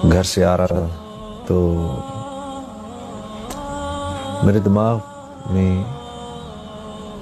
گھر سے آ رہا تھا تو میرے دماغ میں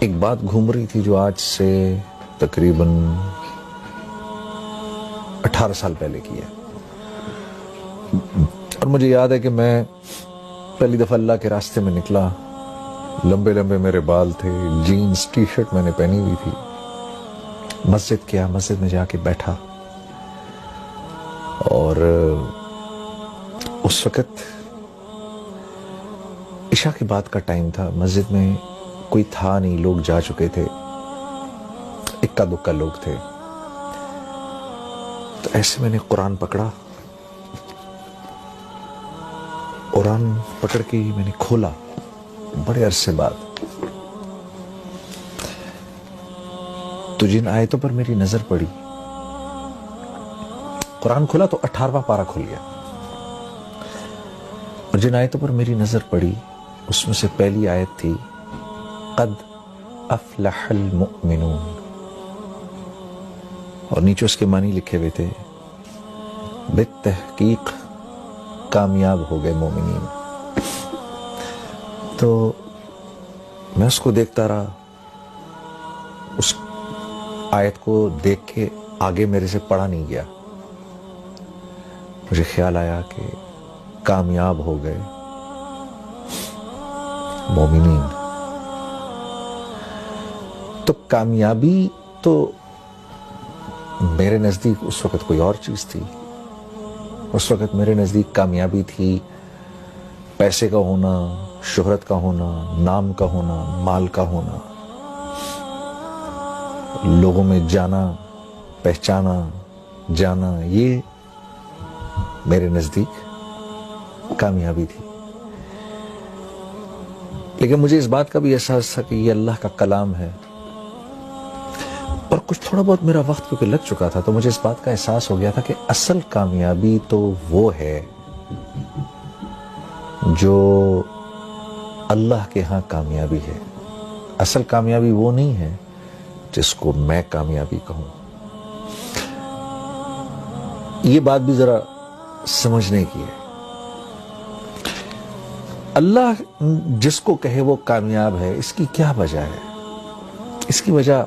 ایک بات گھوم رہی تھی جو آج سے تقریباً 18 سال پہلے کی ہے. اور مجھے یاد ہے کہ میں پہلی دفعہ اللہ کے راستے میں نکلا. لمبے لمبے میرے بال تھے, جینز ٹی شرٹ میں نے پہنی ہوئی تھی. مسجد میں جا کے بیٹھا, اور اس وقت عشاء کے بعد کا ٹائم تھا. مسجد میں کوئی تھا نہیں, لوگ جا چکے تھے, اکا دکا لوگ تھے. تو ایسے میں نے قرآن پکڑا, قرآن پکڑ کے میں نے کھولا بڑے عرصے بعد. تو جن آیتوں پر میری نظر پڑی, قرآن کھولا تو 18واں پارہ کھل گیا, اور جن آیتوں پر میری نظر پڑی اس میں سے پہلی آیت تھی قد افلح المؤمنون, اور نیچے اس کے معنی لکھے ہوئے تھے بالتحقیق کامیاب ہو گئے مومنین. تو میں اس کو دیکھتا رہا, اس آیت کو دیکھ کے آگے میرے سے پڑھا نہیں گیا. مجھے خیال آیا کہ کامیاب ہو گئے مومنین. تو کامیابی تو میرے نزدیک اس وقت کوئی اور چیز تھی. اس وقت میرے نزدیک کامیابی تھی پیسے کا ہونا, شہرت کا ہونا, نام کا ہونا, مال کا ہونا, لوگوں میں جانا, پہچانا جانا. یہ میرے نزدیک کامیابی تھی. لیکن مجھے اس بات کا بھی احساس تھا کہ یہ اللہ کا کلام ہے, اور کچھ تھوڑا بہت میرا وقت کیونکہ لگ چکا تھا, تو مجھے اس بات کا احساس ہو گیا تھا کہ اصل کامیابی تو وہ ہے جو اللہ کے ہاں کامیابی ہے. اصل کامیابی وہ نہیں ہے جس کو میں کامیابی کہوں. یہ بات بھی ذرا سمجھنے کی ہے. اللہ جس کو کہے وہ کامیاب ہے, اس کی کیا وجہ ہے؟ اس کی وجہ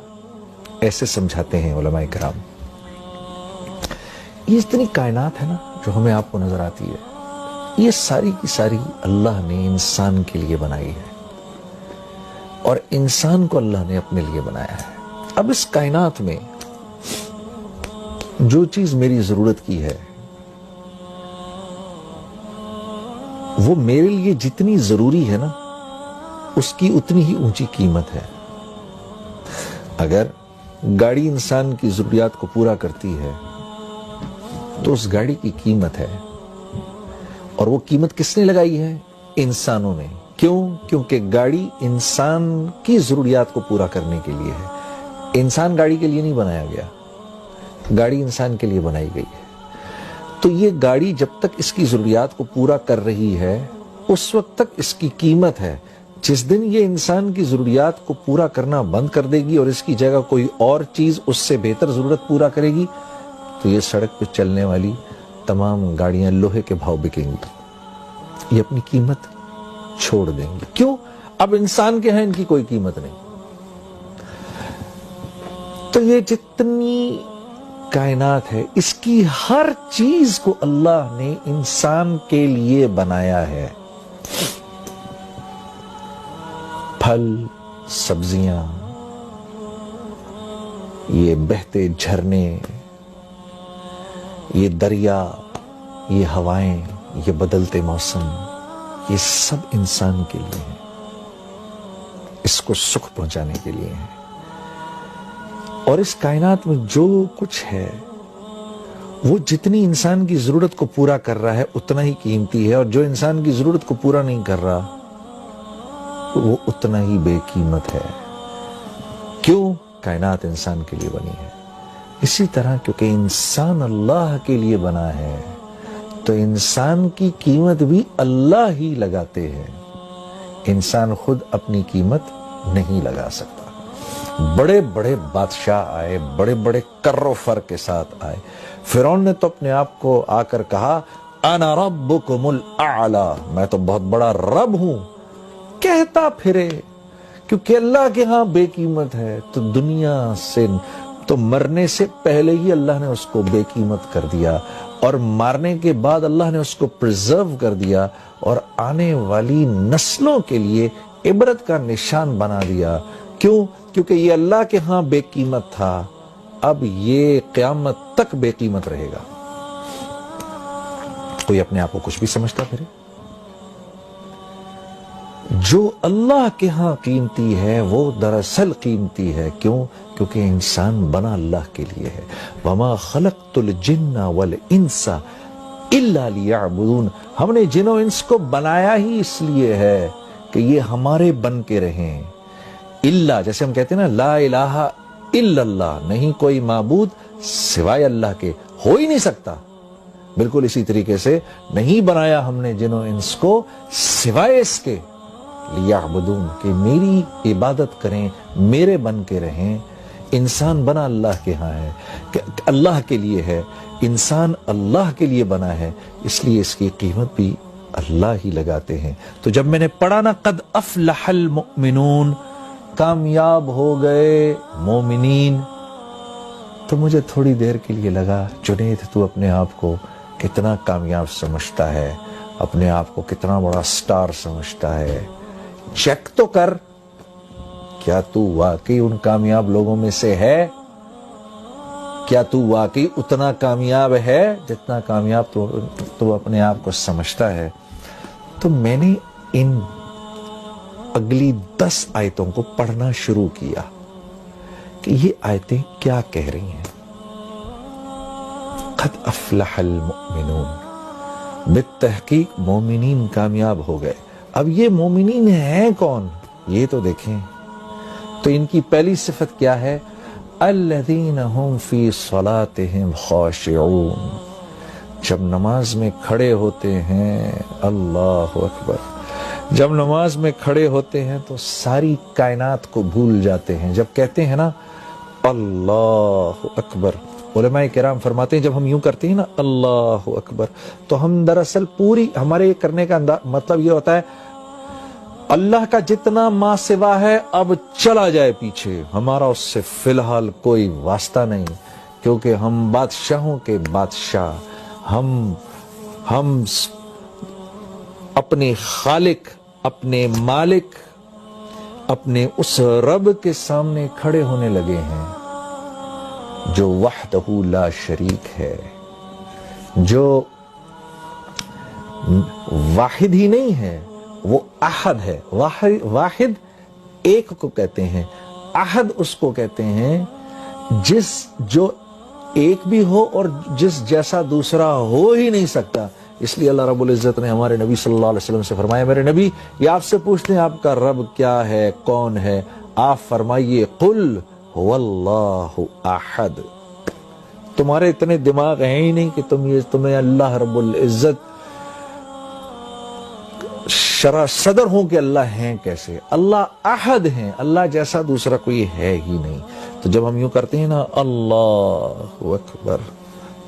ایسے سمجھاتے ہیں علماء کرام. یہ اتنی کائنات ہے نا جو ہمیں آپ کو نظر آتی ہے, یہ ساری کی ساری اللہ نے انسان کے لیے بنائی ہے, اور انسان کو اللہ نے اپنے لیے بنایا ہے. اب اس کائنات میں جو چیز میری ضرورت کی ہے وہ میرے لیے جتنی ضروری ہے نا اس کی اتنی ہی اونچی قیمت ہے. اگر گاڑی انسان کی ضروریات کو پورا کرتی ہے تو اس گاڑی کی قیمت ہے, اور وہ قیمت کس نے لگائی ہے؟ انسانوں نے. کیوں؟ کیونکہ گاڑی انسان کی ضروریات کو پورا کرنے کے لیے ہے. انسان گاڑی کے لیے نہیں بنایا گیا, گاڑی انسان کے لیے بنائی گئی ہے. تو یہ گاڑی جب تک اس کی ضروریات کو پورا کر رہی ہے اس وقت تک اس کی قیمت ہے. جس دن یہ انسان کی ضروریات کو پورا کرنا بند کر دے گی اور اس کی جگہ کوئی اور چیز اس سے بہتر ضرورت پورا کرے گی, تو یہ سڑک پہ چلنے والی تمام گاڑیاں لوہے کے بھاؤ بکیں گی, یہ اپنی قیمت چھوڑ دیں گی. کیوں؟ اب انسان کے ہیں ان کی کوئی قیمت نہیں. تو یہ جتنی کائنات ہے اس کی ہر چیز کو اللہ نے انسان کے لیے بنایا ہے. پھل, سبزیاں, یہ بہتے جھرنے, یہ دریا, یہ ہوائیں, یہ بدلتے موسم, یہ سب انسان کے لیے ہیں, اس کو سکھ پہنچانے کے لیے ہیں. اور اس کائنات میں جو کچھ ہے وہ جتنی انسان کی ضرورت کو پورا کر رہا ہے اتنا ہی قیمتی ہے, اور جو انسان کی ضرورت کو پورا نہیں کر رہا وہ اتنا ہی بے قیمت ہے. کیوں؟ کائنات انسان کے لیے بنی ہے. اسی طرح کیونکہ انسان اللہ کے لیے بنا ہے تو انسان کی قیمت بھی اللہ ہی لگاتے ہیں. انسان خود اپنی قیمت نہیں لگا سکتا. بڑے بڑے بادشاہ آئے, بڑے بڑے کر و فر کے ساتھ آئے. فرعون نے تو اپنے آپ کو آ کر کہا انا ربکم الاعلی، میں تو بہت بڑا رب ہوں، کہتا پھرے، کیونکہ اللہ کے ہاں بے قیمت ہے، تو دنیا سے تو مرنے سے پہلے ہی اللہ نے اس کو بے قیمت کر دیا، اور مارنے کے بعد اللہ نے اس کو پرزرو کر دیا، اور آنے والی نسلوں کے لیے عبرت کا نشان بنا دیا۔ کیوں؟ کیونکہ یہ اللہ کے ہاں بے قیمت تھا، اب یہ قیامت تک بے قیمت رہے گا۔ کوئی اپنے آپ کو کچھ بھی سمجھتا پھرے؟ جو اللہ کے ہاں قیمتی ہے وہ دراصل قیمتی ہے۔ کیوں؟ کیونکہ انسان بنا اللہ کے لیے ہے۔ وَمَا خَلَقْتُ الْجِنَّ وَالْإِنسَ إِلَّا لِيَعْبُدُونَ، ہم نے جن و انس کو بنایا ہی اس لیے ہے کہ یہ ہمارے بن کے رہیں۔ اللہ، جیسے ہم کہتے ہیں نا لا الہ الا اللہ، نہیں کوئی معبود سوائے اللہ کے، ہو ہی نہیں سکتا، بالکل اسی طریقے سے نہیں بنایا ہم نے جن و انس کو سوائے اس کے لیعبدون، کہ میری عبادت کریں، میرے بن کے رہیں۔ انسان بنا اللہ کے ہاں ہے، کہ اللہ کے لیے ہے، انسان اللہ کے لیے بنا ہے، اس لیے اس کی قیمت بھی اللہ ہی لگاتے ہیں۔ تو جب میں نے پڑھا نا قد افلح المؤمنون، کامیاب ہو گئے مومنین، تو مجھے تھوڑی دیر کے لیے لگا جنید تو اپنے آپ کو کتنا کامیاب سمجھتا ہے، اپنے آپ کو کتنا بڑا سٹار سمجھتا ہے، چیک تو کر، کیا تو واقعی ان کامیاب لوگوں میں سے ہے؟ کیا تو واقعی اتنا کامیاب ہے جتنا کامیاب تو اپنے آپ کو سمجھتا ہے؟ تو میں نے ان اگلی 10 آیتوں کو پڑھنا شروع کیا کہ یہ آیتیں کیا کہہ رہی ہیں۔ قد افلح المؤمنون، بالتحقیق مومنین کامیاب ہو گئے۔ اب یہ مومنین ہیں کون؟ یہ تو دیکھیں، تو ان کی پہلی صفت کیا ہے؟ الذین هم فی صلاتهم خاشعون، جب نماز میں کھڑے ہوتے ہیں، اللہ اکبر، جب نماز میں کھڑے ہوتے ہیں تو ساری کائنات کو بھول جاتے ہیں۔ جب کہتے ہیں نا اللہ اکبر، علماء کرام فرماتے ہیں جب ہم یوں کرتے ہیں نا اللہ اکبر، تو ہم دراصل پوری ہمارے کرنے کا مطلب یہ ہوتا ہے اللہ کا جتنا ما سوا ہے اب چلا جائے پیچھے، ہمارا اس سے فی الحال کوئی واسطہ نہیں، کیونکہ ہم بادشاہوں کے بادشاہ، ہم اپنے خالق، اپنے مالک، اپنے اس رب کے سامنے کھڑے ہونے لگے ہیں جو وحدہ لا شریک ہے، جو واحد ہی نہیں ہے، وہ احد ہے۔ واحد ایک کو کہتے ہیں، احد اس کو کہتے ہیں جو ایک بھی ہو اور جس جیسا دوسرا ہو ہی نہیں سکتا۔ اس لیے اللہ رب العزت نے ہمارے نبی صلی اللہ علیہ وسلم سے فرمایا، میرے نبی یہ آپ سے پوچھتے ہیں آپ کا رب کیا ہے، کون ہے؟ آپ فرمائیے قل هو اللہ احد۔ تمہارے اتنے دماغ ہیں ہی نہیں کہ تمہیں اللہ رب العزت شرح صدر ہوں کہ اللہ ہیں کیسے؟ اللہ احد ہیں، اللہ جیسا دوسرا کوئی ہے ہی نہیں۔ تو جب ہم یوں کرتے ہیں نا اللہ اکبر،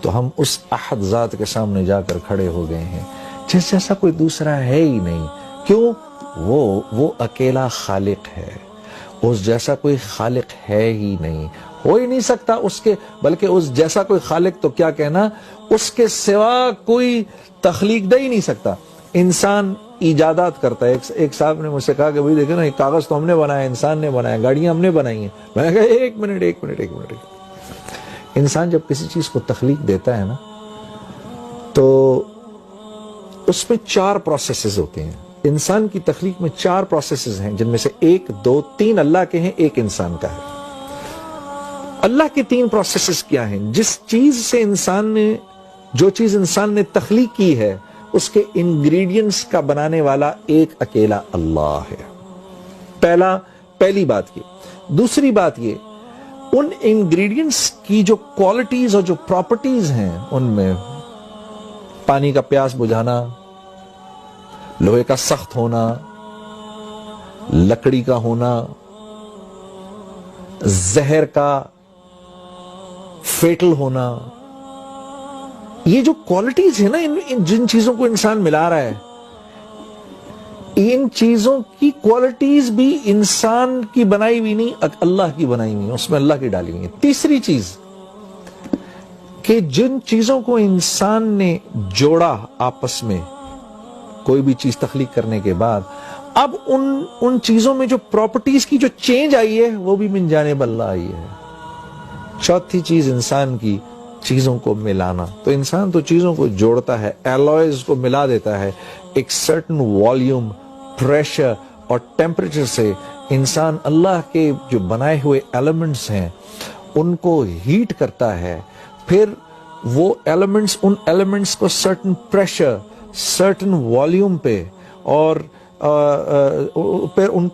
تو ہم اس احد ذات کے سامنے جا کر کھڑے ہو گئے ہیں جس جیسا کوئی دوسرا ہے ہی نہیں۔ کیوں؟ وہ اکیلا خالق ہے، اس جیسا کوئی خالق ہے ہی نہیں، ہو ہی نہیں سکتا اس کے، بلکہ اس جیسا کوئی خالق تو کیا کہنا، اس کے سوا کوئی تخلیق دے ہی نہیں سکتا۔ انسان ایجادات کرتا ہے۔ ایک صاحب نے مجھ سے کہا کہ بھائی دیکھیں نا، ایک کاغذ تو ہم نے بنایا، انسان نے بنایا، گاڑیاں ہم نے بنائی ہیں۔ میں نے کہا ایک منٹ، انسان جب کسی چیز کو تخلیق دیتا ہے نا تو اس میں 4 پروسیسز ہوتے ہیں۔ انسان کی تخلیق میں 4 پروسیسز ہیں، جن میں سے 1 2 3 اللہ کے ہیں، 1 انسان کا ہے۔ اللہ کے 3 پروسیسز کیا ہیں؟ جو چیز انسان نے تخلیق کی ہے اس کے انگریڈینٹس کا بنانے والا ایک اکیلا اللہ ہے۔ پہلی بات یہ۔ دوسری بات یہ، ان انگریڈینٹس کی جو کوالٹیز اور جو پراپرٹیز ہیں، ان میں پانی کا پیاس بجھانا، لوہے کا سخت ہونا، لکڑی کا ہونا، زہر کا فیٹل ہونا، یہ جو کوالٹیز ہے نا جن چیزوں کو انسان ملا رہا ہے, ان چیزوں کی کوالٹیز بھی انسان کی بنائی ہوئی نہیں, اللہ کی بنائی ہوئی, اس میں اللہ کی ڈالی ہوئی ہے. تیسری چیز کہ جن چیزوں کو انسان نے جوڑا آپس میں کوئی بھی چیز تخلیق کرنے کے بعد, اب ان چیزوں میں جو پراپرٹیز کی جو چینج آئی ہے وہ بھی من جانب اللہ آئی ہے. چوتھی چیز انسان کی چیزوں کو ملانا. تو انسان تو چیزوں کو جوڑتا ہے, ایلوائز کو ملا دیتا ہے, ایک سرٹن والیوم, پریشر اور ٹیمپریچر سے انسان اللہ کے جو بنائے ہوئے ایلیمنٹس ہیں ان کو ہیٹ کرتا ہے, پھر وہ ایلیمنٹس, ان ایلیمنٹس کو سرٹن پریشر, سرٹن والیوم پہ اور پھر ان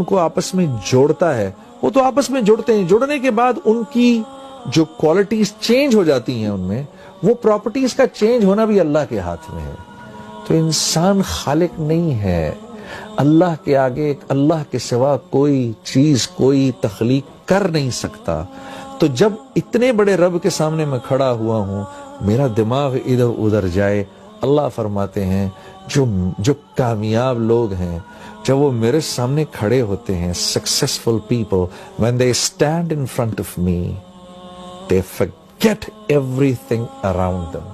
کو آپس میں جوڑتا ہے. وہ تو آپس میں جڑتے ہیں, جڑنے کے بعد ان کی جو کوالٹیز چینج ہو جاتی ہیں, ان میں وہ پراپرٹیز کا چینج ہونا بھی اللہ کے ہاتھ میں ہے. تو انسان خالق نہیں ہے, اللہ کے آگے اللہ کے سوا کوئی چیز, کوئی تخلیق کر نہیں سکتا. تو جب اتنے بڑے رب کے سامنے میں کھڑا ہوا ہوں, میرا دماغ ادھر ادھر جائے, اللہ فرماتے ہیں جو کامیاب لوگ ہیں جب وہ میرے سامنے کھڑے ہوتے ہیں, successful people, when they stand in front of me, they forget everything around them.